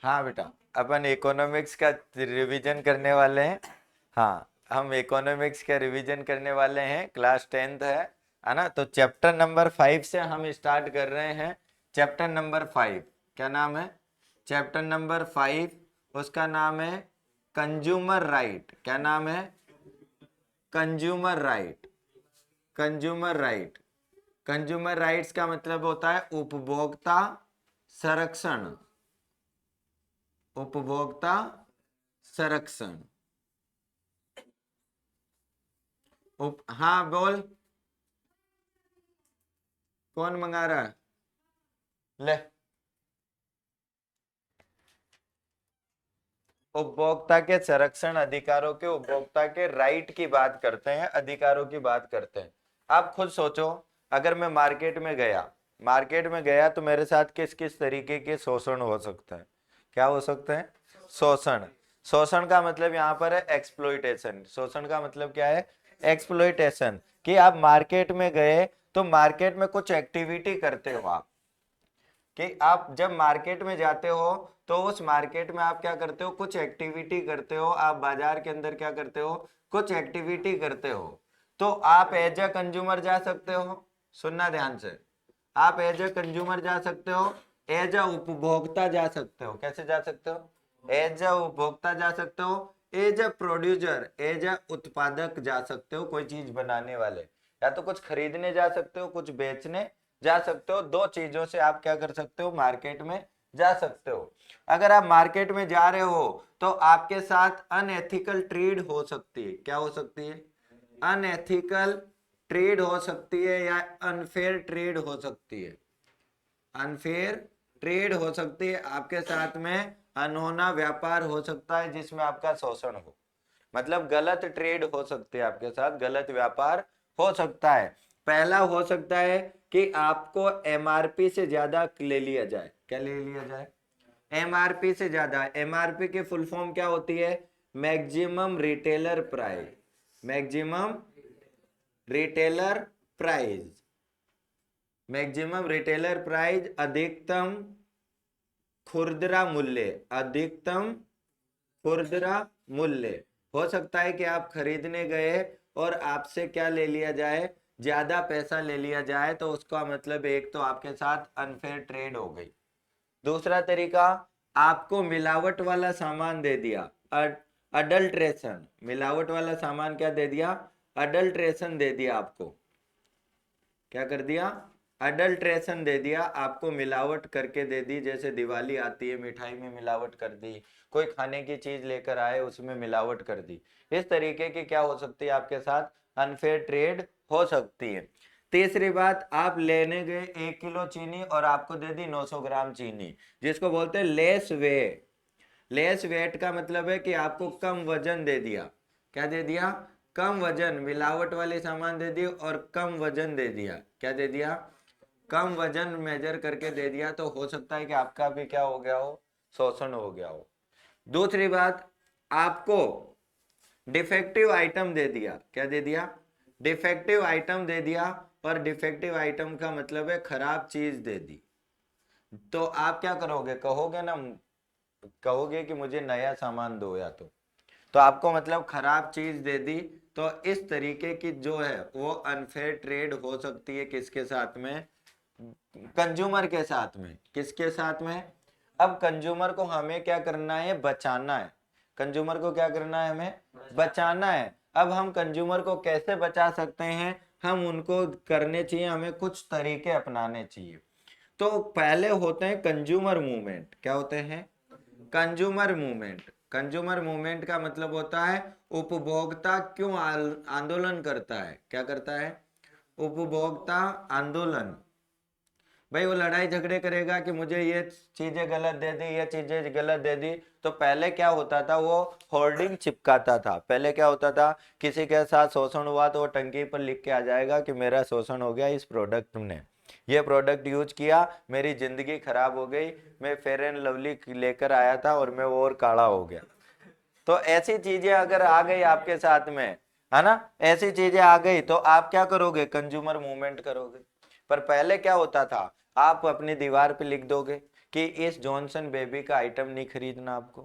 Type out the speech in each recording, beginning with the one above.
हाँ बेटा, अपन इकोनॉमिक्स का रिवीजन करने वाले हैं। हाँ, हम इकोनॉमिक्स का रिवीजन करने वाले हैं, क्लास 10th है ना। तो चैप्टर नंबर 5 से हम स्टार्ट कर रहे हैं। चैप्टर नंबर 5 क्या नाम है? चैप्टर नंबर 5 उसका नाम है कंज्यूमर राइट। क्या नाम है? Consumer right. Consumer right. Consumer rights का मतलब होता है उपभोक्ता संरक्षण। उपभोक्ता संरक्षण। हाँ बोल, कौन मंगा रहा है? ले। उपभोक्ता के संरक्षण अधिकारों के, उपभोक्ता के राइट की बात करते हैं, अधिकारों की बात करते हैं। आप खुद सोचो, अगर मैं मार्केट में गया तो मेरे साथ किस किस तरीके के शोषण हो सकते हैं? क्या हो सकते हैं? शोषण। शोषण का मतलब यहाँ पर है एक्सप्लॉइटेशन। शोषण का मतलब क्या है? एक्सप्लॉइटेशन। कि आप मार्केट में गए तो मार्केट में कुछ एक्टिविटी करते हो आप। कि आप जब मार्केट में जाते हो तो उस मार्केट में आप क्या करते हो? कुछ एक्टिविटी करते हो। आप बाजार के अंदर क्या करते हो? कुछ एक्टिविटी करते हो। तो आप एज अ कंज्यूमर जा सकते हो। सुनना ध्यान से, आप एज अ कंज्यूमर जा सकते हो, एज अ उपभोक्ता जा सकते हो। कैसे जा सकते हो? एज अ उपभोक्ता जा सकते हो, as a producer, as a उत्पादक जा सकते हो, कोई चीज बनाने वाले। या तो कुछ खरीदने जा सकते हो, कुछ बेचने जा सकते हो। दो चीजों से आप क्या कर सकते हो? मार्केट में जा सकते हो। अगर आप मार्केट में जा रहे हो तो आपके साथ अनएथिकल ट्रेड हो सकती है। क्या हो सकती है? अनएथिकल ट्रेड हो सकती है या अनफेयर ट्रेड हो सकती है। अनफेयर ट्रेड हो सकती है, आपके साथ में अनहोना व्यापार हो सकता है जिसमें आपका शोषण हो। मतलब गलत ट्रेड हो सकती है, आपके साथ गलत व्यापार हो सकता है। पहला हो सकता है कि आपको एमआरपी से ज्यादा ले लिया जाए। क्या ले लिया जाए? एमआरपी से ज्यादा। एमआरपी की फुल फॉर्म क्या होती है? Maximum retailer price. Maximum retailer price. Maximum retailer price, अधिकतम खुदरा मूल्य। अधिकतम खुदरा मूल्य। हो सकता है कि आप खरीदने गए और आपसे क्या ले लिया जाए? ज्यादा पैसा ले लिया जाए, तो उसका मतलब एक तो आपके साथ अनफेयर ट्रेड हो गई। दूसरा तरीका, आपको मिलावट वाला सामान दे दिया। अडल्ट्रेशन। मिलावट वाला सामान क्या दे दिया? अडल्ट्रेशन दे दिया आपको। क्या कर दिया? अडल्ट्रेशन दे दिया आपको, मिलावट करके दे दी। जैसे दिवाली आती है, मिठाई में मिलावट कर दी, कोई खाने की चीज लेकर आए उसमें मिलावट कर दी। इस तरीके की क्या हो सकती है? आपके साथ अनफेयर ट्रेड हो सकती है। तीसरी बात, आप लेने गए 1 किलो चीनी और आपको दे दी 900 ग्राम चीनी, जिसको बोलते हैं लेस वेट। लेस वेट का मतलब है कि आपको कम वजन दे दिया। क्या दे दिया? कम वजन। मिलावट वाले सामान दे दिए और कम वजन दे दिया। क्या दे दिया? कम वजन मेजर करके दे दिया। तो हो सकता है कि आपका भी क्या हो गया हो? शोषण हो गया हो। दूसरी बात, आपको डिफेक्टिव आइटम दे दिया। क्या दे दिया? डिफेक्टिव आइटम दे दिया। और डिफेक्टिव आइटम का मतलब है खराब चीज दे दी। तो आप क्या करोगे? कहोगे ना, कहोगे कि मुझे नया सामान दो। या तो आपको मतलब खराब चीज दे दी। तो इस तरीके की जो है वो अनफेयर ट्रेड हो सकती है। किसके साथ में? कंज्यूमर के साथ में। किसके साथ में? अब कंज्यूमर को हमें क्या करना है? बचाना है। कंज्यूमर को क्या करना है? हमें बचाना है। अब हम कंज्यूमर को कैसे बचा सकते हैं? हम उनको करने चाहिए, हमें कुछ तरीके अपनाने चाहिए। तो पहले होते हैं कंज्यूमर मूवमेंट। क्या होते हैं? Consumer movement. कंज्यूमर मूवमेंट का मतलब होता है उपभोक्ता क्यों आंदोलन करता है। क्या करता है? उपभोक्ता आंदोलन। भाई वो लड़ाई झगड़े करेगा कि मुझे ये चीजें गलत दे दी, ये चीजें गलत दे दी। तो पहले क्या होता था? वो होर्डिंग चिपकाता था। पहले क्या होता था? किसी के साथ शोषण हुआ तो वो टंकी पर लिख के आ जाएगा कि मेरा शोषण हो गया इस प्रोडक्ट ने, ये प्रोडक्ट यूज किया, मेरी जिंदगी खराब हो गई, मैं फेयर एंड लवली लेकर आया था और मैं वो और काला हो गया। तो ऐसी चीजें अगर आ गई आपके साथ में, है ना, ऐसी चीजें आ गई तो आप क्या करोगे? कंज्यूमर मूवमेंट करोगे। पर पहले क्या होता था? आप अपनी दीवार पे लिख दोगे कि इस जॉनसन बेबी का आइटम नहीं खरीदना आपको,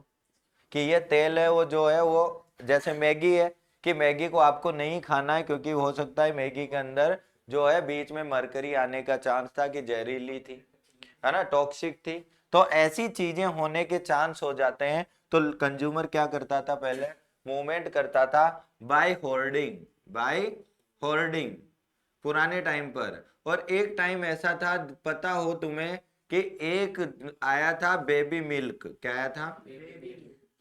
कि ये तेल है वो जो है वो जैसे मैगी है कि मैगी को आपको नहीं खाना है क्योंकि हो सकता है मैगी के अंदर जो है बीच में मरकरी आने का चांस था, कि जहरीली थी, है ना, टॉक्सिक थी। तो ऐसी चीजें होने के चांस हो जाते हैं। तो कंज्यूमर क्या करता था, पहले मूवमेंट करता था बाय होर्डिंग, बाय होर्डिंग पुराने टाइम पर। और एक टाइम ऐसा था, पता हो तुम्हें, कि एक आया था बेबी मिल्क, क्या आया था,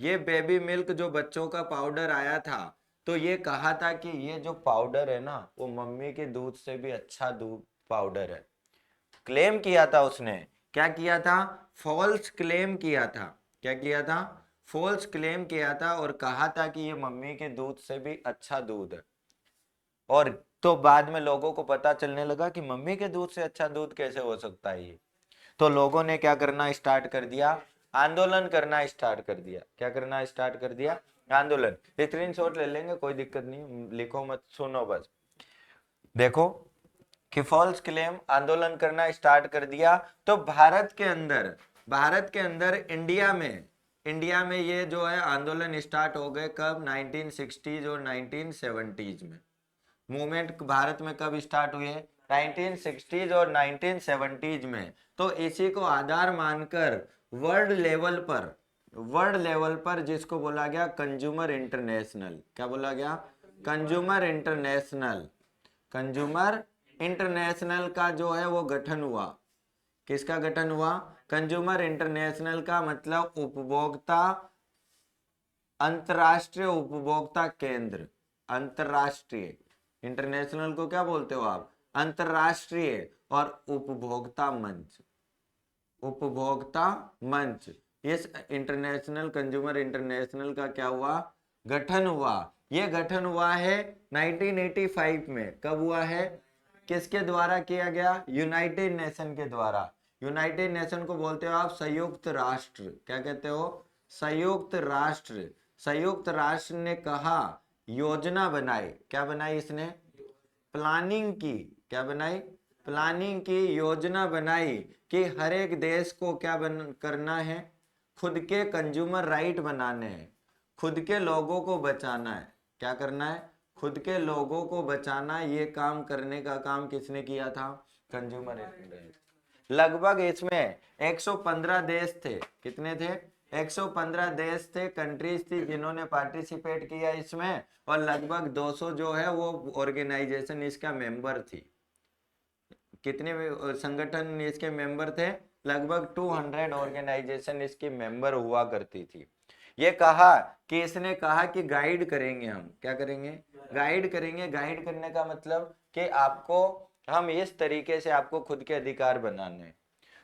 ये बेबी मिल्क जो बच्चों का पाउडर आया था, तो ये कहा था कि ये जो पाउडर है ना वो मम्मी के दूध से भी अच्छा दूध पाउडर है। क्लेम किया था उसने, क्या किया था, फॉल्स क्लेम किया था, क्या किया था, फॉल्स क्लेम किया था और कहा था कि ये मम्मी के दूध से भी अच्छा दूध है। और तो बाद में लोगों को पता चलने लगा कि मम्मी के दूध से अच्छा दूध कैसे हो सकता है ये। तो लोगों ने क्या करना स्टार्ट कर दिया, आंदोलन करना स्टार्ट कर दिया। क्या करना स्टार्ट कर दिया, आंदोलन। स्क्रीनशॉट ले लेंगे, कोई दिक्कत नहीं, लिखो मत, सुनो बस। देखो कि फॉल्स क्लेम आंदोलन करना स्टार्ट कर दिया। तो भारत के अंदर इंडिया में ये जो है आंदोलन स्टार्ट हो गए कब, 1960s और 1970s में। मूवमेंट भारत में कब स्टार्ट हुए, 1960s और 1970s में। तो इसी को आधार मानकर वर्ल्ड लेवल पर जिसको बोला गया कंज्यूमर इंटरनेशनल, क्या बोला गया, कंज्यूमर इंटरनेशनल का जो है वो गठन हुआ। किसका गठन हुआ, कंज्यूमर इंटरनेशनल का मतलब उपभोक्ता, अंतरराष्ट्रीय उपभोक्ता केंद्र, अंतरराष्ट्रीय, इंटरनेशनल को क्या बोलते हो आप, अंतरराष्ट्रीय, और उपभोक्ता मंच। इस इंटरनेशनल कंज्यूमर इंटरनेशनल का क्या हुआ, गठन हुआ। ये गठन हुआ है 1985 में। कब हुआ है, किसके द्वारा किया गया, यूनाइटेड नेशन के द्वारा। यूनाइटेड नेशन को बोलते हो आप संयुक्त राष्ट्र, क्या कहते हो, संयुक्त राष्ट्र। संयुक्त राष्ट्र ने कहा, योजना बनाई, क्या बनाई इसने, प्लानिंग की, क्या बनाई, प्लानिंग की, योजना बनाई कि हर एक देश को क्या करना है, खुद के कंज्यूमर राइट बनाने हैं, खुद के लोगों को बचाना है। क्या करना है, खुद के लोगों को बचाना। ये काम करने का काम किसने किया था, कंज्यूमर। लगभग इसमें 115 देश थे, कितने थे, 115 देश थे, कंट्रीज थी जिन्होंने पार्टिसिपेट किया इसमें। और लगभग 200 जो है वो ऑर्गेनाइजेशन इसका मेंबर थी। कितने संगठन इसके मेंबर थे, लगभग 200 ऑर्गेनाइजेशन इसकी मेंबर हुआ करती थी। ये कहा कि इसने कहा कि गाइड करेंगे हम, क्या करेंगे, गाइड करेंगे। गाइड करने का मतलब कि आपको हम इस तरीके से आपको खुद के अधिकार बनाने हैं।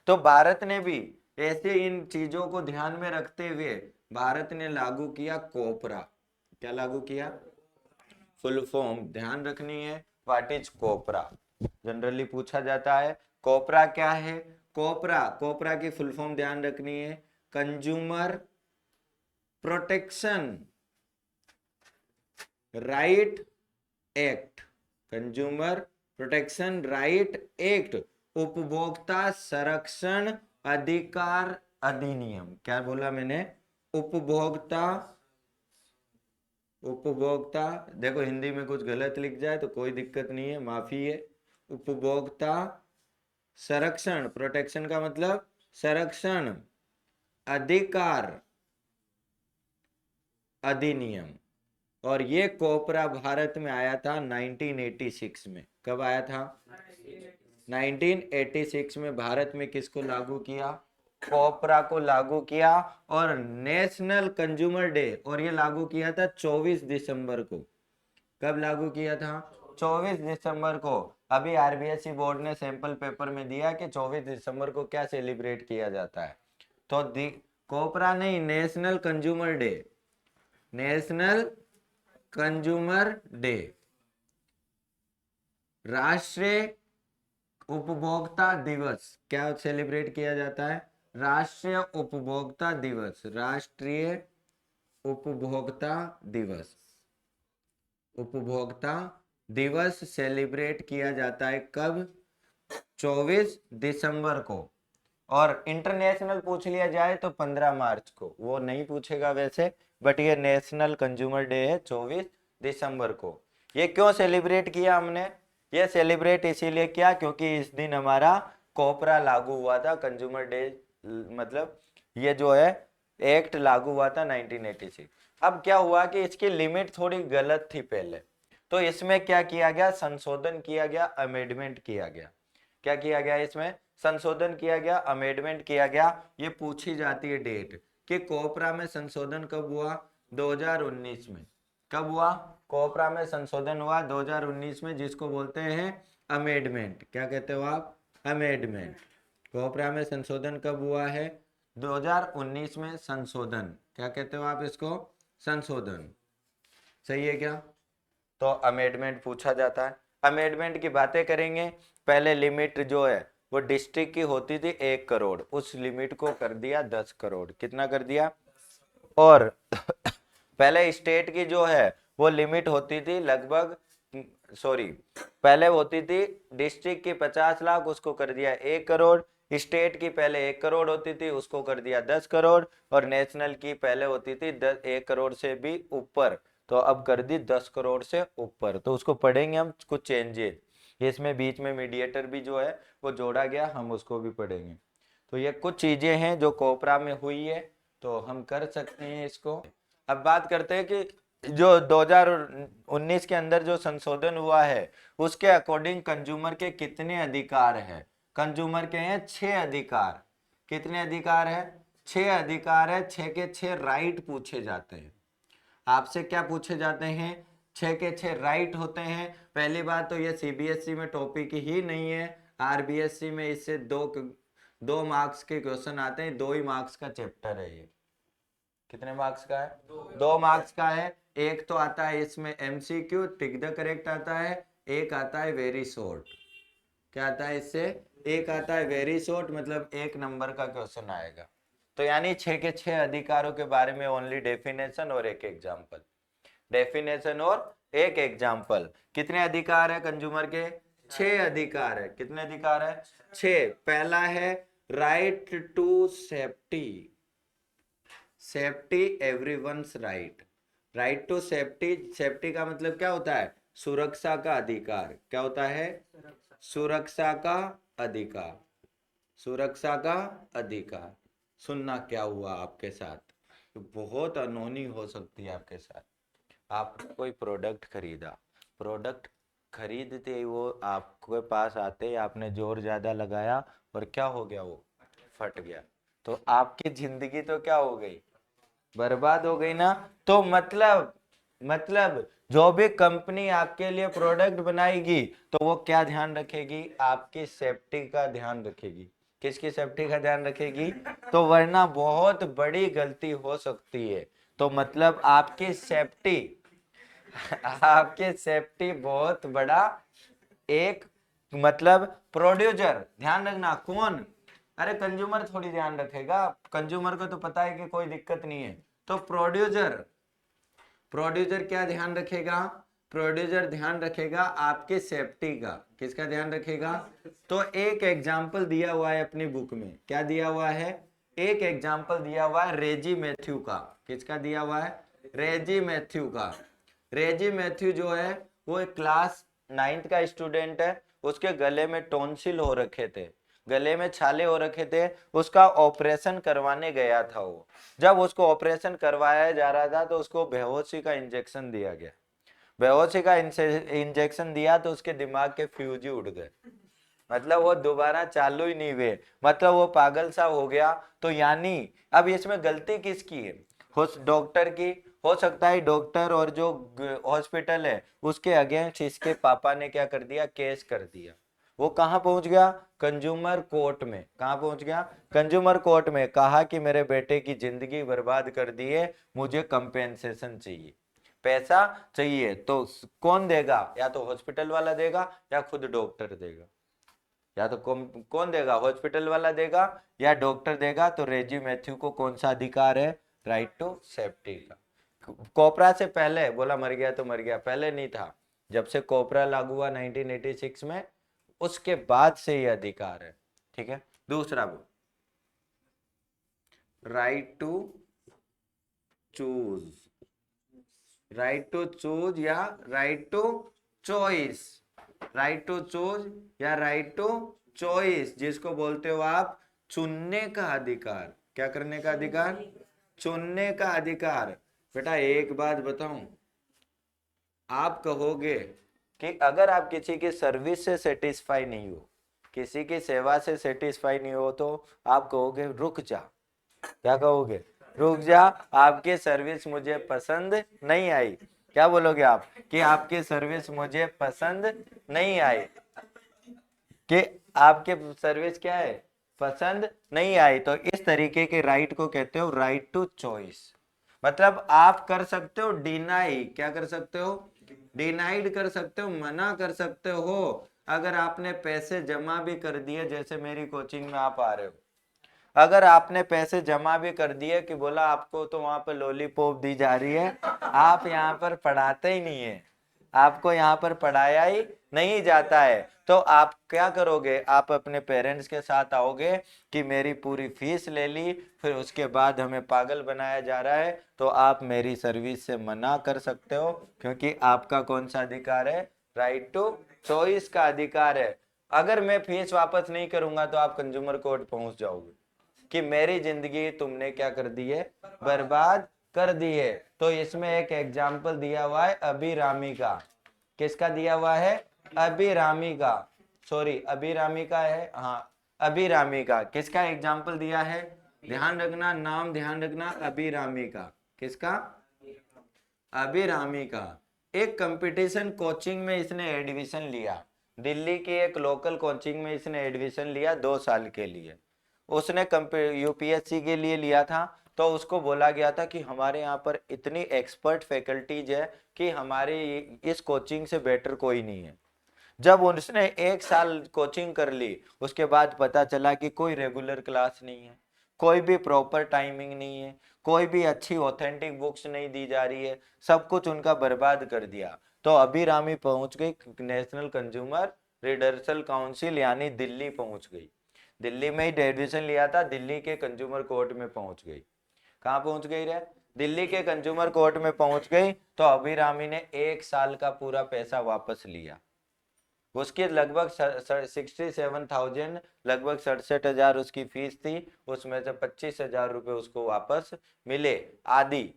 तो भारत ने भी ऐसे इन चीजों को ध्यान में रखते हुए भारत ने लागू किया कोपरा। क्या लागू किया, फुल फॉर्म ध्यान रखनी है, व्हाट इज कोपरा, जनरली पूछा जाता है। कोपरा क्या है, कोपरा की फुल फॉर्म ध्यान रखनी है, consumer protection right act, consumer protection right act, उपभोक्ता संरक्षण अधिकार अधिनियम। क्या बोला मैंने, उपभोक्ता, उपभोक्ता, देखो हिंदी में कुछ गलत लिख जाए तो कोई दिक्कत नहीं है, माफी है। उपभोक्ता संरक्षण, प्रोटेक्शन का मतलब संरक्षण अधिकार अधिनियम। और ये कोपरा भारत में आया था 1986 में। कब आया था, 1986 में भारत में किसको लागू किया, कोपरा को लागू किया। और नेशनल कंज्यूमर डे, और ये लागू किया था 24 दिसंबर को। कब लागू किया था, 24 दिसंबर को। अभी आरबीएसई बोर्ड ने सैंपल पेपर में दिया कि 24 दिसंबर को क्या सेलिब्रेट किया जाता है। तो कोपरा नहीं, national consumer day, national consumer day, राष्ट्रीय उपभोक्ता दिवस। क्या सेलिब्रेट किया जाता है, राष्ट्रीय उपभोक्ता दिवस, राष्ट्रीय उपभोक्ता दिवस, उपभोक्ता दिवस सेलिब्रेट किया जाता है कब, 24 दिसंबर को। और इंटरनेशनल पूछ लिया जाए तो 15 मार्च को, वो नहीं पूछेगा वैसे, बट ये नेशनल कंज्यूमर डे है 24 दिसंबर को। ये क्यों सेलिब्रेट किया हमने? ये सेलिब्रेट इसीलिए किया क्योंकि इस दिन हमारा कोपरा लागू हुआ था, कंज्यूमर डे मतलब ये जो है एक्ट लागू हुआ था 1986। अब क्या हुआ कि इसकी लिमिट थोड़ी गलत थी पहले, तो इसमें क्या किया गया, संशोधन किया गया, अमेंडमेंट किया गया। क्या किया गया इसमें? संशोधन किया गया, अमेंडमेंट किया गया। ये पूछी जाती है डेट कि कोपरा में संशोधन कब हुआ? 2019 में। कब हुआ? कोपरा में संशोधन हुआ 2019 में, जिसको बोलते हैं अमेंडमेंट। क्या कहते हो आप? अमेंडमेंट। कोपरा में संशोधन कब हुआ है? 2019 में संशोधन। क्या कहते हो आप इसको? संशोधन। सही है क्या? तो अमेंडमेंट पूछा जाता है। अमेंडमेंट की बातें करेंगे। पहले लिमिट जो है वो डिस्ट्रिक्ट की होती थी 1 करोड़, उस लिमिट को कर दिया 10 करोड़। कितना कर दिया? और पहले स्टेट की जो है वो लिमिट होती थी लगभग, सॉरी, पहले होती थी डिस्ट्रिक्ट की 50 लाख, उसको कर दिया 1 करोड़। स्टेट की पहले 1 करोड़ होती थी, उसको कर दिया 10 करोड़। और नेशनल की पहले होती थी 1 करोड़ से भी ऊपर, तो अब कर दी 10 करोड़ से ऊपर। तो उसको पढ़ेंगे हम, कुछ चेंजेस इसमें बीच में मीडिएटर भी जो है वो जोड़ा गया, हम उसको भी पढ़ेंगे। तो ये कुछ चीजें हैं जो कोपरा में हुई है, तो हम कर सकते हैं इसको। अब बात करते हैं कि जो 2019 के अंदर जो संशोधन हुआ है उसके अकॉर्डिंग कंज्यूमर के कितने अधिकार है? कंज्यूमर के हैं 6 अधिकार। कितने अधिकार है? 6 अधिकार है। 6 के 6 राइट पूछे जाते हैं। आपसे क्या पूछे जाते हैं? 6 के 6 राइट होते हैं। पहली बात तो ये सीबीएसई में टॉपिक ही नहीं है, आरबीएसई में इससे दो मार्क्स के क्वेश्चन आते हैं, 2 ही मार्क्स का चैप्टर है ये। कितने मार्क्स का है? 2 मार्क्स का है। एक तो आता है इसमें एमसीक्यू, टिक द करेक्ट आता है। एक आता है वेरी शॉर्ट। क्या आता है इससे? एक आता है वेरी शॉर्ट, मतलब 1 नंबर का क्वेश्चन आएगा। तो यानी 6 के 6 अधिकारों के बारे में ओनली डेफिनेशन और एक एग्जाम्पल। डेफिनेशन और एक एग्जाम्पल। कितने अधिकार है कंज्यूमर के? 6 अधिकार है। कितने अधिकार है? 6। पहला है right to safety. Safety everyone's right. Right to safety. Safety का मतलब क्या होता है? सुरक्षा का अधिकार। क्या होता है? सुरक्षा का अधिकार। सुरक्षा का अधिकार। सुनना क्या हुआ आपके साथ, तो बहुत अनहोनी हो सकती है आपके साथ। आप कोई प्रोडक्ट खरीदा, प्रोडक्ट खरीदते ही वो आपके पास आते ही आपने जोर ज्यादा लगाया और क्या हो गया? वो फट गया। तो आपकी जिंदगी तो क्या हो गई? बर्बाद हो गई ना। तो मतलब जो भी कंपनी आपके लिए प्रोडक्ट बनाएगी तो वो क्या ध्यान रखेगी? आपकी सेफ्टी का ध्यान रखेगी। किसकी सेफ्टी का ध्यान रखेगी? तो वरना बहुत बड़ी गलती हो सकती है। तो मतलब आपकी सेफ्टी आपकी सेफ्टी बहुत बड़ा एक, मतलब प्रोड्यूसर, ध्यान रखना कौन? अरे कंज्यूमर थोड़ी ध्यान रखेगा, कंज्यूमर को तो पता है कि कोई दिक्कत नहीं है। तो प्रोड्यूसर, प्रोड्यूसर क्या ध्यान रखेगा? प्रोड्यूसर ध्यान रखेगा आपके सेफ्टी का। किसका ध्यान रखेगा? तो एक एग्जाम्पल दिया हुआ है अपनी बुक में। क्या दिया हुआ है? एक एग्जाम्पल दिया हुआ है रेजी मैथ्यू का। किसका दिया हुआ है? रेजी मैथ्यू का। रेजी मैथ्यू जो है वो एक क्लास 9th का स्टूडेंट है। उसके गले में टॉन्सिल हो रखे थे, गले में छाले हो रखे थे। उसका ऑपरेशन करवाने गया था वो। जब उसको ऑपरेशन करवाया जा रहा था तो उसको बेहोशी का इंजेक्शन दिया गया। बेहोशी का इंजेक्शन दिया तो उसके दिमाग के फ्यूज ही उड़ गए, मतलब वो दोबारा चालू ही नहीं हुए, मतलब वो पागल सा हो गया। तो यानी अब इसमें गलती किसकी है? डॉक्टर की। हो सकता है डॉक्टर और जो हॉस्पिटल है उसके अगेंस्ट इसके पापा ने क्या कर दिया? केस कर दिया। वो कहाँ पहुंच गया? कंज्यूमर कोर्ट में। कहाँ पहुंच गया? कंज्यूमर कोर्ट में। कहा कि मेरे बेटे की जिंदगी बर्बाद कर दी है, मुझे कंपेंसेशन चाहिए, पैसा चाहिए। तो कौन देगा? या तो हॉस्पिटल वाला देगा या खुद डॉक्टर देगा। या तो कौन देगा? हॉस्पिटल वाला देगा या डॉक्टर देगा। तो रेजी मैथ्यू को कौन सा अधिकार है? राइट टू सेफ्टी का। कोपरा से पहले बोला मर गया तो मर गया, पहले नहीं था। जब से कोपरा लागू हुआ 1986 में, उसके बाद से ये अधिकार है। ठीक है। दूसरा वो right to choose, right to choose या right to choice, right to choose या राइट टू चॉइस, जिसको बोलते हो आप चुनने का अधिकार। क्या करने का अधिकार? चुनने का अधिकार। बेटा एक बात बताऊं, आप कहोगे कि अगर आप किसी की सर्विस से सेटिस्फाई नहीं हो, किसी की सेवा से सेटिस्फाई नहीं हो, तो आप कहोगे रुक जा। क्या कहोगे? रुक जा, आपकी सर्विस मुझे पसंद नहीं आई। क्या बोलोगे आप? कि आपकी सर्विस मुझे पसंद नहीं आई, कि आपके सर्विस क्या है? पसंद नहीं आई। तो इस तरीके के राइट को कहते हो राइट टू चॉइस। मतलब आप कर सकते हो डिनाई, क्या कर सकते हो? डिनाइड कर सकते हो, मना कर सकते हो। अगर आपने पैसे जमा भी कर दिए, जैसे मेरी कोचिंग में आप आ रहे हो, अगर आपने पैसे जमा भी कर दिए कि बोला आपको तो वहां पर लॉलीपॉप दी जा रही है, आप यहाँ पर पढ़ाते ही नहीं है, आपको यहाँ पर पढ़ाया ही नहीं जाता है, तो आप क्या करोगे? आप अपने पेरेंट्स के साथ आओगे कि मेरी पूरी फीस ले ली, फिर उसके बाद हमें पागल बनाया जा रहा है, तो आप मेरी सर्विस से मना कर सकते हो, क्योंकि आपका कौन सा अधिकार है? राइट टू चॉइस का अधिकार है। अगर मैं फीस वापस नहीं करूंगा तो आप कंज्यूमर कोर्ट पहुंच जाओगे कि मेरी जिंदगी तुमने क्या कर दी है? बर्बाद कर दी है। तो इसमें एक एग्जाम्पल दिया हुआ है अभिरामी का। किसका दिया हुआ है? अभिरामी का। सॉरी, अभिरामी का है, हाँ अभिरामी का। किसका एग्जाम्पल दिया है? ध्यान रखना, नाम ध्यान रखना, अभिरामी का। किसका? अभिरामी का। एक कंपटीशन कोचिंग में इसने एडमिशन लिया, दिल्ली की एक लोकल कोचिंग में इसने एडमिशन लिया 2 साल के लिए। उसने यूपीएससी के लिए लिया था, तो उसको बोला गया था कि हमारे यहाँ पर इतनी एक्सपर्ट फैकल्टीज है कि हमारे इस कोचिंग से बेटर कोई नहीं है। जब उसने 1 साल कोचिंग कर ली, उसके बाद पता चला कि कोई रेगुलर क्लास नहीं है, कोई भी प्रॉपर टाइमिंग नहीं है, कोई भी अच्छी ऑथेंटिक बुक्स नहीं दी जा रही है, सब कुछ उनका बर्बाद कर दिया। तो अभिरामी पहुंच गई नेशनल कंज्यूमर रिडर्सल काउंसिल, यानी दिल्ली पहुंच गई। दिल्ली में ही एडमिशन लिया था, दिल्ली के कंज्यूमर कोर्ट में पहुंच गई। कहाँ पहुंच गई रे? दिल्ली के कंज्यूमर कोर्ट में पहुंच गई। तो अभिरामी ने 1 साल का पूरा पैसा वापस लिया। उसकी लगभग 67,000, लगभग 67,000 उसकी फीस थी। उसमें से 25,000 रुपये उसको वापस मिले, आदि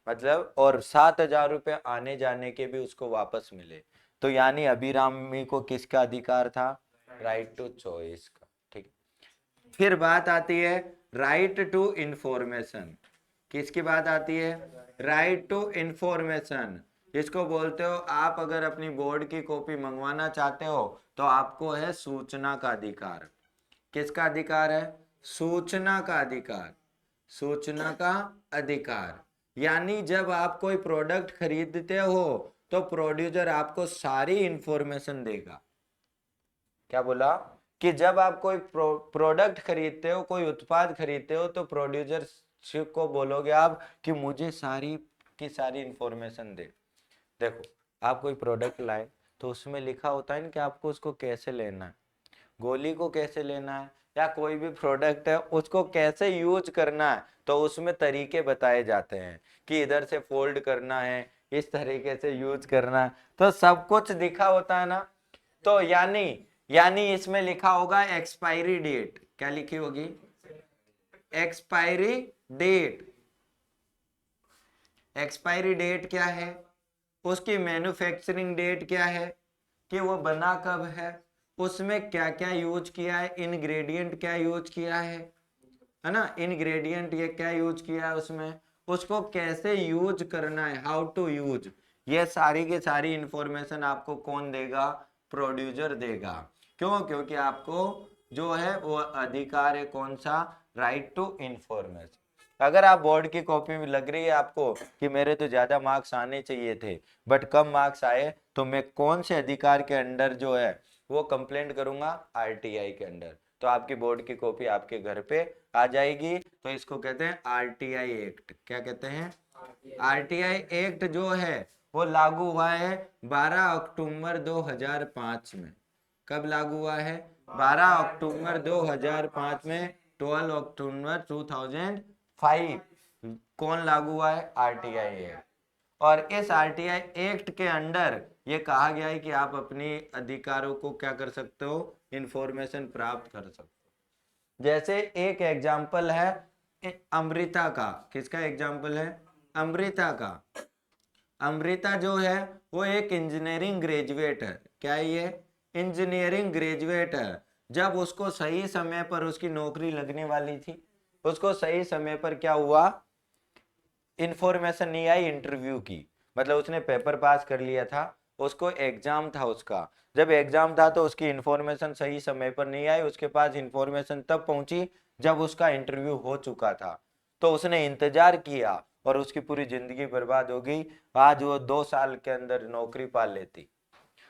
मतलब, और 7,000 रुपये आने जाने के भी उसको वापस मिले। तो यानी अभिरामी को किसका अधिकार था? राइट टू चॉइस का। ठीक। फिर बात आती है राइट टू इंफॉर्मेशन। किसकी बात आती है? Right to information. इसको बोलते हो आप, अगर अपनी बोर्ड की कॉपी मंगवाना चाहते हो तो आपको है सूचना का अधिकार। किसका अधिकार है? सूचना का अधिकार। सूचना का अधिकार, यानी जब आप कोई प्रोडक्ट खरीदते हो तो प्रोड्यूसर आपको सारी इंफॉर्मेशन देगा। क्या बोला? कि जब आप कोई प्रोडक्ट खरीदते हो, कोई उत्पाद खरीदते हो, तो प्रोड्यूसर को बोलोगे आप कि मुझे सारी की सारी इंफॉर्मेशन दे। देखो, आप कोई प्रोडक्ट लाए तो उसमें लिखा होता है ना कि आपको उसको कैसे लेना है, गोली को कैसे लेना है, या कोई भी प्रोडक्ट है उसको कैसे यूज करना है, तो उसमें तरीके बताए जाते हैं कि इधर से फोल्ड करना है, इस तरीके से यूज करना है, तो सब कुछ लिखा होता है ना। तो यानी इसमें लिखा होगा एक्सपायरी डेट। क्या लिखी होगी? Expiry date. एक्सपायरी डेट क्या है? उसकी मैन्युफैक्चरिंग डेट क्या है, कि वो बना कब है, उसमें क्या क्या यूज किया है, इंग्रेडिएंट क्या यूज किया है ना, इंग्रेडिएंट ये क्या यूज किया है उसमें, उसको कैसे यूज करना है, हाउ टू यूज, ये सारी की सारी इंफॉर्मेशन आपको कौन देगा? प्रोड्यूसर देगा। क्यों? क्योंकि आपको जो है वो अधिकार है, कौन सा? Right to information. अगर आप बोर्ड की कॉपी में लग रही है आपको कि मेरे तो ज्यादा मार्क्स आने चाहिए थे बट कम मार्क्स आए, तो मैं कौन से अधिकार के अंडर जो है वो कंप्लेंट करूंगा? आरटीआई के अंडर। तो आपकी बोर्ड की कॉपी आपके घर पे आ जाएगी। तो इसको कहते हैं आरटीआई एक्ट। क्या कहते हैं? आरटीआई एक्ट जो है वो लागू हुआ है 12 अक्टूबर 2005 में। कब लागू हुआ है? 12 अक्टूबर 2005 में, 12 अक्टूबर 2005 5 कौन लागू हुआ है? RTI act. और इस आरटीआई एक्ट के अंडर ये कहा गया है कि आप अपने अधिकारों को क्या कर सकते हो? इंफॉर्मेशन प्राप्त कर सकते हो। जैसे एक एग्जाम्पल है अमृता का। किसका एग्जाम्पल है? अमृता का। अमृता जो है वो एक इंजीनियरिंग ग्रेजुएट है। क्या है ये? इंजीनियरिंग ग्रेजुएट है। जब उसको सही समय पर उसकी नौकरी लगने वाली थी, उसको सही समय पर क्या हुआ? इंफॉर्मेशन नहीं आई इंटरव्यू की। मतलब उसने पेपर पास कर लिया था, उसको एग्जाम था उसका। जब एग्जाम था तो उसकी इंफॉर्मेशन सही समय पर नहीं आई, उसके पास इंफॉर्मेशन तब पहुंची जब उसका इंटरव्यू हो चुका था। तो उसने इंतजार किया और उसकी पूरी जिंदगी बर्बाद हो गई। आज वो 2 साल के अंदर नौकरी पा लेती।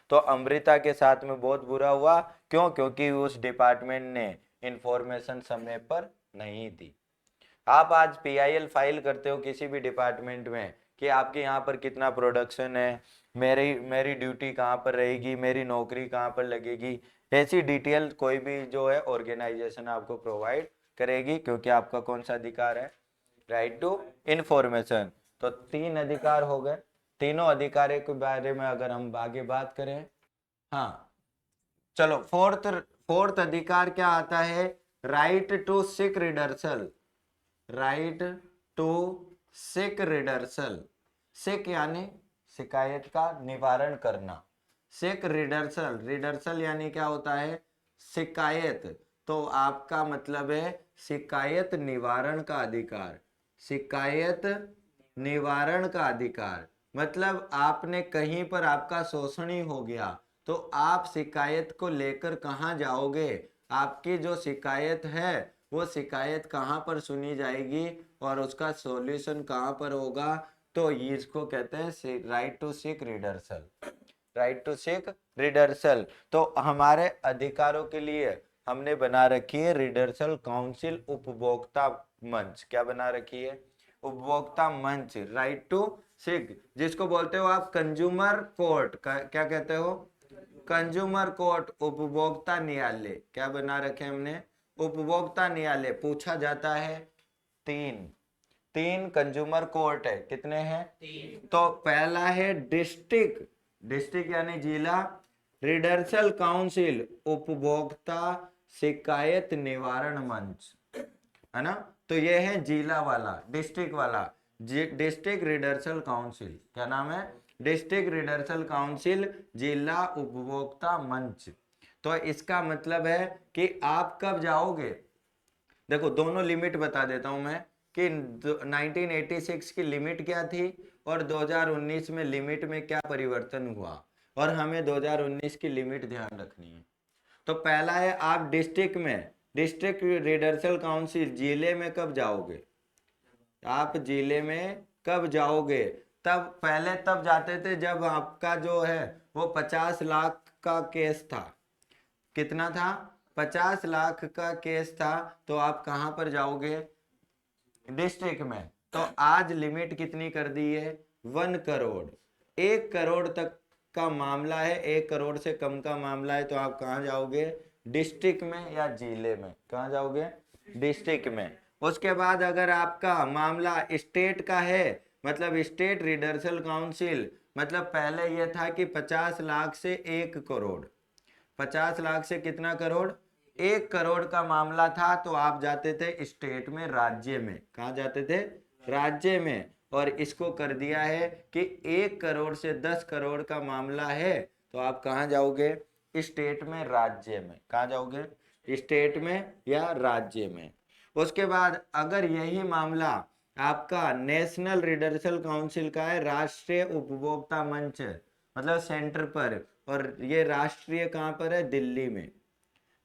तो अमृता के साथ में बहुत बुरा हुआ। क्यों? क्योंकि उस डिपार्टमेंट ने इंफॉर्मेशन समय पर नहीं दी। आप आज पीआईएल फाइल करते हो किसी भी डिपार्टमेंट में कि आपके यहाँ पर कितना प्रोडक्शन है, मेरी मेरी ड्यूटी कहाँ पर रहेगी, मेरी नौकरी कहाँ पर लगेगी, ऐसी डिटेल कोई भी जो है ऑर्गेनाइजेशन आपको प्रोवाइड करेगी, क्योंकि आपका कौन सा अधिकार है? Right to information. तो 3 अधिकार हो गए। तीनों अधिकारों के बारे में अगर हम आगे बात करें, हाँ चलो फोर्थ अधिकार क्या आता है? Right to seek redressal. Right to seek redressal. Seek यानी शिकायत का निवारण करना। सिक रिडर्सल, रिडर्सल यानी क्या होता है? शिकायत। तो आपका मतलब है शिकायत निवारण का अधिकार। शिकायत निवारण का अधिकार मतलब आपने कहीं पर आपका शोषण ही हो गया तो आप शिकायत को लेकर कहाँ जाओगे? आपकी जो शिकायत है वो शिकायत कहाँ पर सुनी जाएगी और उसका सॉल्यूशन कहाँ पर होगा? तो इसको कहते हैं right to seek redressal. Right to seek redressal. तो हमारे अधिकारों के लिए हमने बना रखी है रिडर्सल काउंसिल, उपभोक्ता मंच। क्या बना रखी है? उपभोक्ता मंच। राइट टू सीक, जिसको बोलते हो आप कंज्यूमर कोर्ट। क्या कहते हो? कंज्यूमर कोर्ट, उपभोक्ता न्यायालय। क्या बना रखे हमने? उपभोक्ता न्यायालय। पूछा जाता है 3 कंज्यूमर कोर्ट है। कितने हैं? 3। तो पहला है डिस्ट्रिक्ट, डिस्ट्रिक्ट यानी जिला रिडर्सल काउंसिल, उपभोक्ता शिकायत निवारण मंच, है ना? तो ये है जिला वाला, डिस्ट्रिक्ट वाला। District redressal council. क्या नाम है? डिस्ट्रिक्ट रिडर्सल काउंसिल, जिला उपभोक्ता मंच। तो इसका मतलब है कि आप कब जाओगे? देखो दोनों लिमिट बता देता हूं मैं कि 1986 की लिमिट क्या थी और 2019 में लिमिट में क्या परिवर्तन हुआ, और हमें 2019 की लिमिट ध्यान रखनी है। तो पहला है आप डिस्ट्रिक्ट में, डिस्ट्रिक्ट रिडर्सल काउंसिल जिले में कब जाओगे? आप जिले में कब जाओगे? तब पहले तब जाते थे जब आपका जो है वो 50 लाख का केस था। कितना था? 50 लाख का केस था। तो आप कहां पर जाओगे? डिस्ट्रिक्ट में। तो आज लिमिट कितनी कर दी है? 1 करोड़। 1 करोड़ तक का मामला है, 1 करोड़ से कम का मामला है तो आप कहाँ जाओगे? डिस्ट्रिक्ट में या जिले में। कहाँ जाओगे? डिस्ट्रिक्ट में। उसके बाद अगर आपका मामला स्टेट का है, मतलब स्टेट रिडर्सल काउंसिल, मतलब पहले यह था कि 50 लाख से 1 करोड़, 50 लाख से कितना करोड़? 1 करोड़ का मामला था तो आप जाते थे स्टेट में, राज्य में। कहा जाते थे? राज्य में। और इसको कर दिया है कि 1 करोड़ से 10 करोड़ का मामला है तो आप कहाँ जाओगे? स्टेट में, राज्य में। कहाँ जाओगे? स्टेट में या राज्य में। उसके बाद अगर यही मामला आपका नेशनल रिडर्सल काउंसिल का है, राष्ट्रीय उपभोक्ता मंच, मतलब सेंटर पर, और ये राष्ट्रीय कहाँ पर है? दिल्ली में।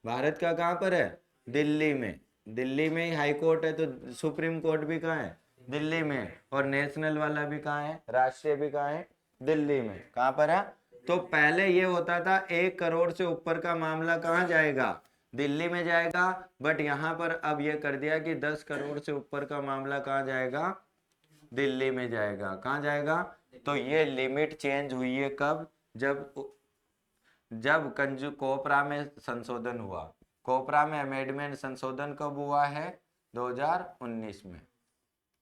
भारत का कहाँ पर है? दिल्ली में। दिल्ली में ही हाई कोर्ट है तो सुप्रीम कोर्ट भी कहाँ है? दिल्ली में। और नेशनल वाला भी कहाँ है? राष्ट्रीय भी कहाँ है? दिल्ली में। कहाँ पर है? तो पहले ये होता था 1 करोड़ से ऊपर का मामला कहाँ जाएगा? दिल्ली में जाएगा। बट यहाँ पर अब ये कर दिया कि 10 करोड़ से ऊपर का मामला कहाँ जाएगा? दिल्ली में जाएगा। कहाँ जाएगा? तो ये लिमिट चेंज हुई है कब? जब कोपरा में संशोधन हुआ। कोपरा में अमेंडमेंट संशोधन कब हुआ है? 2019 में।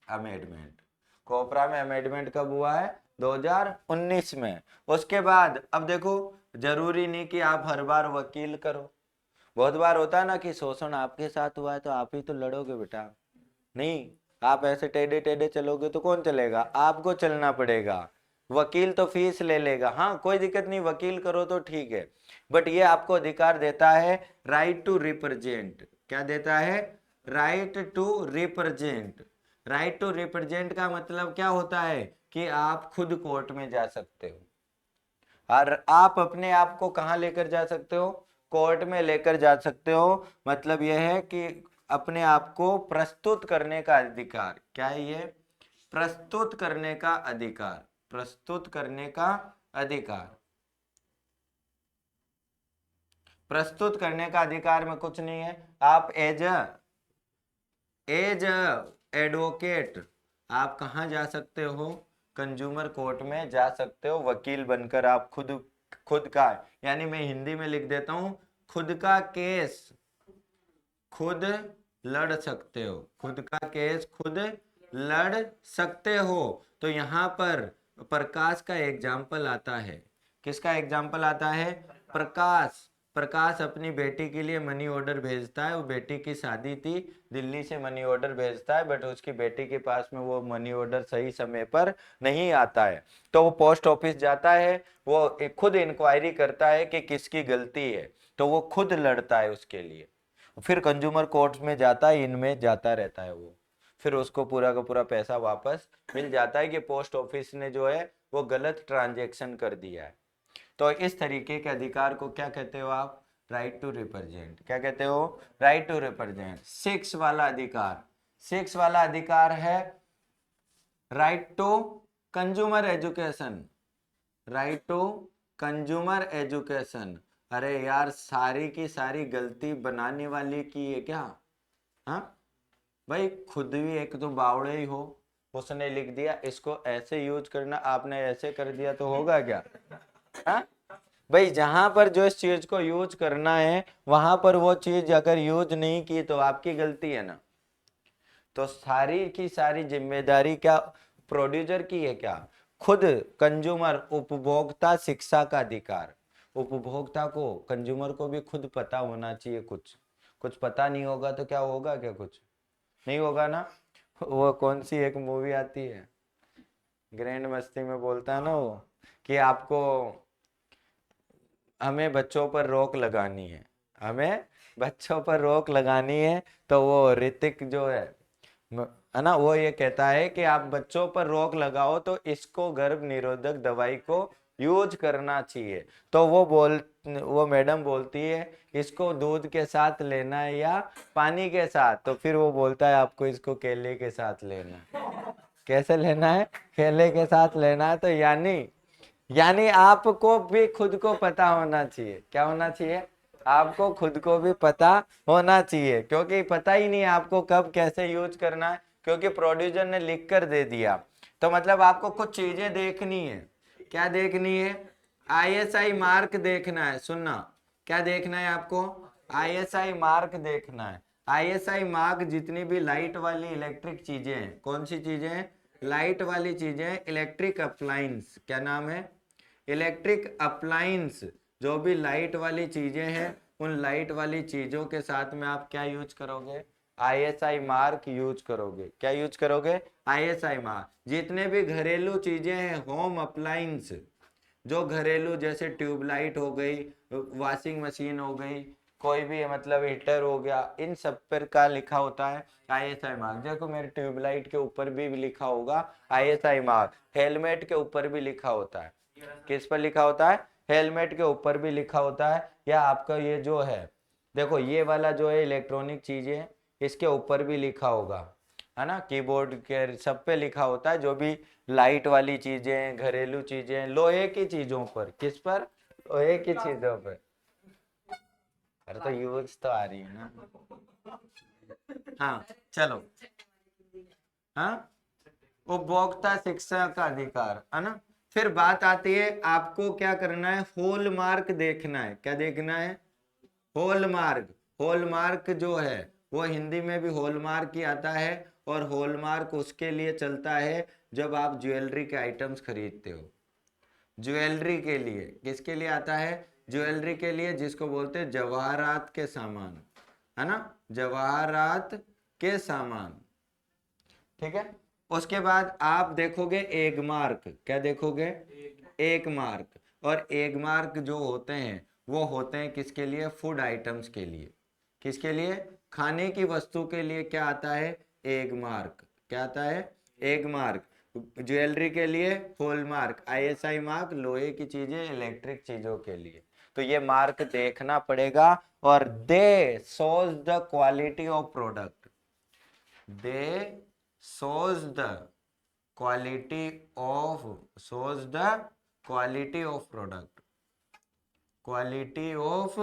अमेंडमेंट। कोपरा में अमेंडमेंट कब हुआ है? 2019 में। उसके बाद अब देखो, जरूरी नहीं कि आप हर बार वकील करो। बहुत बार होता है ना कि शोषण आपके साथ हुआ है तो आप ही तो लड़ोगे बेटा। नहीं, आप ऐसे टेढ़े टेढ़े चलोगे तो कौन चलेगा? आपको चलना पड़ेगा। वकील तो फीस ले लेगा, हाँ कोई दिक्कत नहीं, वकील करो तो ठीक है, बट ये आपको अधिकार देता है राइट टू रिप्रेजेंट। क्या देता है? Right to represent. Right to represent का मतलब क्या होता है कि आप खुद कोर्ट में जा सकते हो, और आप अपने आप को कहाँ लेकर जा सकते हो? कोर्ट में लेकर जा सकते हो। मतलब यह है कि अपने आप को प्रस्तुत करने का अधिकार। क्या है ये? प्रस्तुत करने का अधिकार। प्रस्तुत करने का अधिकार। प्रस्तुत करने का अधिकार में कुछ नहीं है। आप एज एडवोकेट आप कहाँ जा सकते हो? कंज्यूमर कोर्ट में जा सकते हो, वकील बनकर आप खुद का, यानी मैं हिंदी में लिख देता हूं, खुद का केस खुद लड़ सकते हो। खुद का केस खुद लड़ सकते हो। तो यहाँ पर प्रकाश का एग्जाम्पल आता है। किसका एग्जाम्पल आता है? प्रकाश। प्रकाश अपनी बेटी के लिए मनी ऑर्डर भेजता है। वो बेटी की शादी थी, दिल्ली से मनी ऑर्डर भेजता है, बट उसकी बेटी के पास में वो मनी ऑर्डर सही समय पर नहीं आता है। तो वो पोस्ट ऑफिस जाता है, वो खुद इंक्वायरी करता है कि किसकी गलती है, तो वो खुद लड़ता है उसके लिए। फिर कंज्यूमर कोर्ट में जाता है, इनमें जाता रहता है वो, फिर उसको पूरा का पूरा पैसा वापस मिल जाता है कि पोस्ट ऑफिस ने जो है वो गलत ट्रांजैक्शन कर दिया है। तो इस तरीके के अधिकार को क्या कहते हो आप? Right to represent. क्या कहते हो? Right to represent. 6 वाला अधिकार, 6 वाला अधिकार है right to consumer education. Right to consumer education. अरे यार, सारी की सारी गलती बनाने वाले की है क्या? हाँ भाई, खुद भी एक तो बावड़े ही हो, उसने लिख दिया इसको ऐसे यूज करना, आपने ऐसे कर दिया तो होगा क्या? हाँ भाई, जहां पर जो इस चीज को यूज करना है वहां पर वो चीज अगर यूज नहीं की तो आपकी गलती है ना। तो सारी की सारी जिम्मेदारी क्या प्रोड्यूसर की है? क्या? खुद कंज्यूमर, उपभोक्ता शिक्षा का अधिकार। उपभोक्ता को, कंज्यूमर को भी खुद पता होना चाहिए। कुछ कुछ पता नहीं होगा तो क्या होगा? क्या कुछ नहीं होगा ना। वो कौन सी एक मूवी आती है, ग्रैंड मस्ती में बोलता है ना वो, कि आपको, हमें बच्चों पर रोक लगानी है, हमें बच्चों पर रोक लगानी है। तो वो ऋतिक जो है ना, वो ये कहता है कि आप बच्चों पर रोक लगाओ तो इसको गर्भ निरोधक दवाई को यूज करना चाहिए। तो वो मैडम बोलती है इसको दूध के साथ लेना है या पानी के साथ? तो फिर वो बोलता है आपको इसको केले के साथ लेना है। कैसे लेना है? केले के साथ लेना है। तो यानी आपको भी खुद को पता होना चाहिए। क्या होना चाहिए? आपको खुद को भी पता होना चाहिए, क्योंकि पता ही नहीं आपको कब कैसे यूज करना है, क्योंकि प्रोड्यूसर ने लिख कर दे दिया। तो मतलब आपको कुछ चीजें देखनी है। क्या देखनी है? आईएसआई मार्क देखना है। सुनना, क्या देखना है आपको? आईएसआई मार्क देखना है। आईएसआई मार्क जितनी भी लाइट वाली इलेक्ट्रिक चीजें हैं, कौन सी चीजें हैं? लाइट वाली चीजें, इलेक्ट्रिक अप्लायंस। क्या नाम है? Electric appliance. जो भी लाइट वाली चीजें हैं, उन लाइट वाली चीजों के साथ में आप क्या यूज करोगे? आईएसआई मार्क यूज करोगे। क्या यूज करोगे? ISI mark. जितने भी घरेलू चीजें हैं, होम अप्लायंस, जो घरेलू, जैसे ट्यूबलाइट हो गई, वॉशिंग मशीन हो गई, कोई भी मतलब हीटर हो गया, इन सब पर का लिखा होता है आईएसआई मार्क। देखो मेरे ट्यूबलाइट के ऊपर भी लिखा होगा आईएसआई मार्क। हेलमेट के ऊपर भी लिखा होता है। किस पर लिखा होता है? हेलमेट के ऊपर भी लिखा होता है। या आपका ये जो है, देखो ये वाला जो है इलेक्ट्रॉनिक चीजें, इसके ऊपर भी लिखा होगा, है ना, कीबोर्ड के सब पे लिखा होता है। जो भी लाइट वाली चीजें, घरेलू चीजें, लोहे की चीजों पर। किस पर? लोहे की चीजों पर। अरे तो यूज तो आ रही है ना। हाँ चलो। हाँ, उपभोक्ता शिक्षा का अधिकार, है ना। फिर बात आती है आपको क्या करना है? हॉलमार्क देखना है। क्या देखना है? हॉलमार्क। हॉलमार्क जो है वो हिंदी में भी हॉलमार्क ही आता है, और हॉलमार्क उसके लिए चलता है जब आप ज्वेलरी के आइटम्स खरीदते हो। ज्वेलरी के लिए किसके लिए आता है? ज्वेलरी के लिए, जिसको बोलते हैं जवाहरात के सामान, है ना, जवाहरात के सामान। ठीक है। उसके बाद आप देखोगे एग मार्क। क्या देखोगे? Egg mark. और एग मार्क जो होते हैं वो होते हैं किसके लिए? फूड आइटम्स के लिए। किसके लिए? खाने की वस्तु के लिए क्या आता है? Egg mark. क्या आता है? Egg mark. ज्वेलरी के लिए हॉलमार्क, आईएसआई मार्क लोहे की चीजें, इलेक्ट्रिक चीजों के लिए। तो ये मार्क देखना पड़ेगा। और दे shows the quality of product. They shows the shows the quality of product, quality of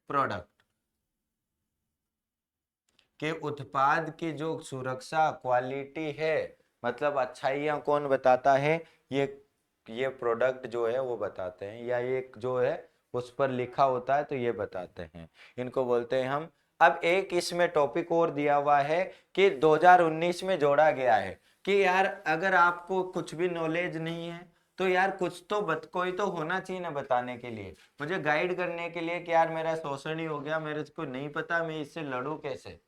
product के उत्पाद की जो सुरक्षा क्वालिटी है, मतलब अच्छाइयाँ कौन बताता है? ये प्रोडक्ट जो है वो बताते हैं, या ये जो है उस पर लिखा होता है तो ये बताते हैं, इनको बोलते हैं हम। अब एक इसमें टॉपिक और दिया हुआ है कि 2019 में जोड़ा गया है कि यार अगर आपको कुछ भी नॉलेज नहीं है तो यार कुछ तो कोई तो होना चाहिए ना बताने के लिए, मुझे गाइड करने के लिए कि यार मेरा शोषण ही हो गया, मेरे को नहीं पता मैं इससे लड़ूं कैसे।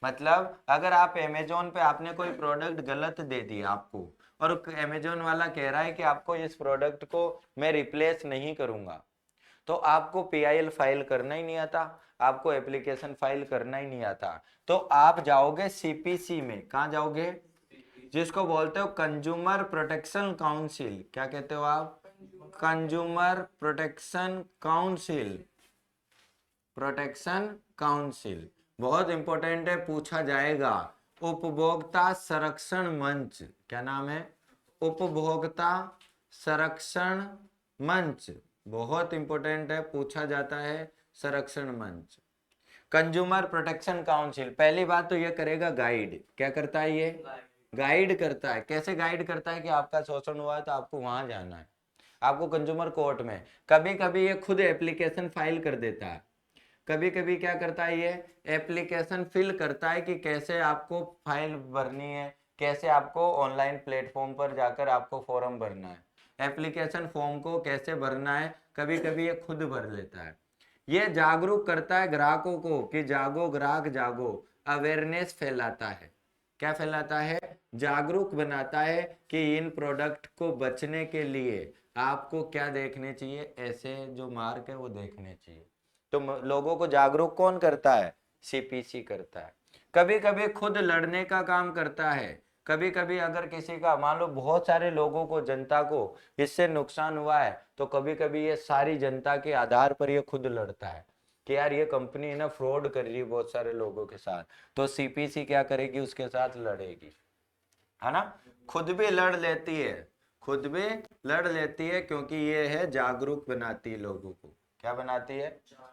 मतलब अगर आप अमेजोन पे आपने कोई प्रोडक्ट गलत दे दिया आपको, और अमेजोन वाला कह रहा है कि आपको इस प्रोडक्ट को मैं रिप्लेस नहीं करूंगा, तो आपको पीआईएल फाइल करना ही नहीं आता, आपको एप्लीकेशन फाइल करना ही नहीं आता, तो आप जाओगे सीपीसी में। कहाँ जाओगे? जिसको बोलते हो कंज्यूमर प्रोटेक्शन काउंसिल। क्या कहते हो आप? Consumer protection council. Protection council बहुत इंपॉर्टेंट है, पूछा जाएगा। उपभोक्ता संरक्षण मंच। क्या नाम है? उपभोक्ता संरक्षण मंच। बहुत इंपॉर्टेंट है, पूछा जाता है संरक्षण मंच। कंज्यूमर प्रोटेक्शन काउंसिल पहली बात तो ये करेगा गाइड। क्या करता है ये? गाइड करता है। कैसे गाइड करता है? कि आपका शोषण हुआ है तो आपको वहां जाना है, आपको कंज्यूमर कोर्ट में। कभी कभी ये खुद एप्लीकेशन फाइल कर देता है, कभी कभी क्या करता है, ये एप्लीकेशन फिल करता है कि कैसे आपको फाइल भरनी है, कैसे आपको ऑनलाइन प्लेटफॉर्म पर जाकर आपको फॉर्म भरना है, एप्लीकेशन फॉर्म को कैसे भरना है, कभी कभी ये खुद भर लेता है। ये जागरूक करता है ग्राहकों को कि जागो ग्राहक जागो, अवेयरनेस फैलाता है। क्या फैलाता है? जागरूक बनाता है कि इन प्रोडक्ट को बचने के लिए आपको क्या देखने चाहिए, ऐसे जो मार्क है वो देखने चाहिए। तो लोगों को जागरूक कौन करता है? सीपीसी करता है। कभी कभी खुद लड़ने का काम करता है। कभी कभी अगर किसी का मान लो बहुत सारे लोगों को, जनता को इससे नुकसान हुआ है, तो कभी कभी ये सारी जनता के आधार पर ये खुद लड़ता है कि यार ये कंपनी है ना फ्रॉड कर रही है बहुत सारे लोगों के साथ, तो सीपीसी क्या करेगी? उसके साथ लड़ेगी, है ना। खुद भी लड़ लेती है, खुद भी लड़ लेती है, क्योंकि ये है जागरूक बनाती है लोगों को। क्या बनाती है?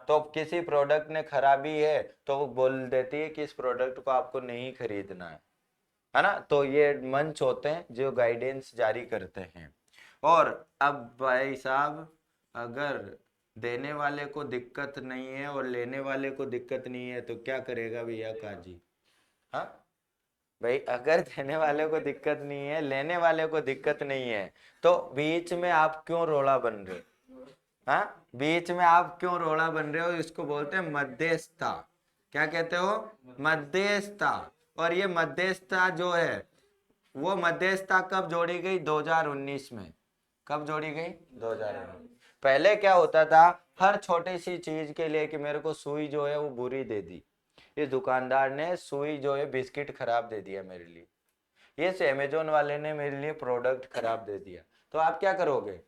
तो किसी प्रोडक्ट ने खराबी है तो वो बोल देती है कि इस प्रोडक्ट को आपको नहीं खरीदना है ना। तो ये मंच होते हैं जो गाइडेंस जारी करते हैं। और अब भाई साहब, अगर देने वाले को दिक्कत नहीं है और लेने वाले को दिक्कत नहीं है तो क्या करेगा भैया काजी? हाँ भाई, अगर देने वाले को दिक्कत नहीं है, लेने वाले को दिक्कत नहीं है, तो बीच में आप क्यों रोड़ा बन रहे हो? हाँ, बीच में आप क्यों रोड़ा बन रहे हो? इसको बोलते हैं मध्यस्थता। क्या कहते हो? मध्यस्थता। और ये मध्यस्थता जो है वो मध्यस्थता कब जोड़ी गई? 2019 में। कब जोड़ी गई? 2019। पहले क्या होता था, हर छोटी सी चीज के लिए कि मेरे को सुई जो है वो बुरी दे दी, इस दुकानदार ने सुई जो है बिस्किट खराब दे दिया मेरे लिए, ये से अमेजोन वाले ने मेरे लिए प्रोडक्ट खराब दे दिया, तो आप क्या करोगे?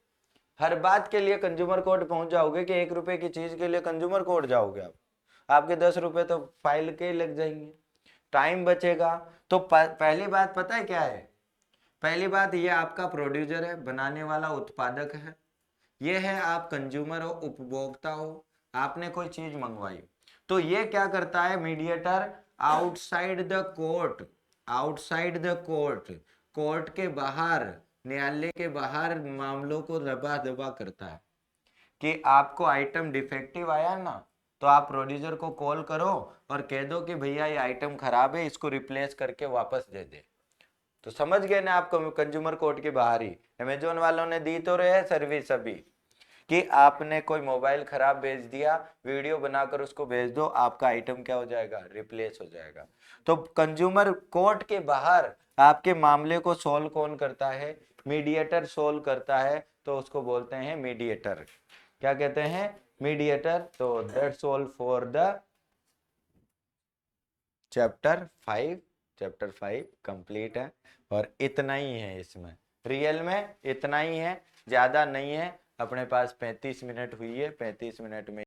हर बात के लिए कंज्यूमर कोर्ट पहुंच जाओगे कि 1 रुपए की चीज के लिए कंज्यूमर कोर्ट जाओगे आप, आपके 10 रुपए तो फाइल के ही लग जाएंगे, टाइम बचेगा। तो पहली बात पता है क्या है? पहली बात, ये आपका प्रोड्यूसर है, बनाने वाला उत्पादक है, ये है आप कंज्यूमर हो, उपभोक्ता हो, आपने कोई चीज मंगवाई, तो ये क्या करता है? Mediator outside the court, outside the court, court के बाहर, न्यायालय के बाहर मामलों को रबा दबा करता है कि आपको आइटम डिफेक्टिव आया ना, तो आप प्रोड्यूसर को कॉल करो और कह दो कि भैया ये आइटम खराब है, इसको रिप्लेस करके वापस दे दे। तो समझ गए ना आपको, कंज्यूमर कोर्ट के बाहर ही अमेजोन वालों ने दी तो रहे सर्विस अभी कि आपने कोई मोबाइल खराब भेज दिया, वीडियो बनाकर उसको भेज दो, आपका आइटम क्या हो जाएगा, रिप्लेस हो जाएगा। तो कंज्यूमर कोर्ट के बाहर आपके मामले को सोल्व कौन करता है, मीडिएटर सोल्व करता है, तो उसको बोलते हैं मीडिएटर। क्या कहते हैं, मीडिएटर। तो that's all for the chapter 5। Chapter 5 complete है और इतना ही है इसमें, रियल में इतना ही है, ज्यादा नहीं है। अपने पास 35 मिनट हुई है, 35 मिनट में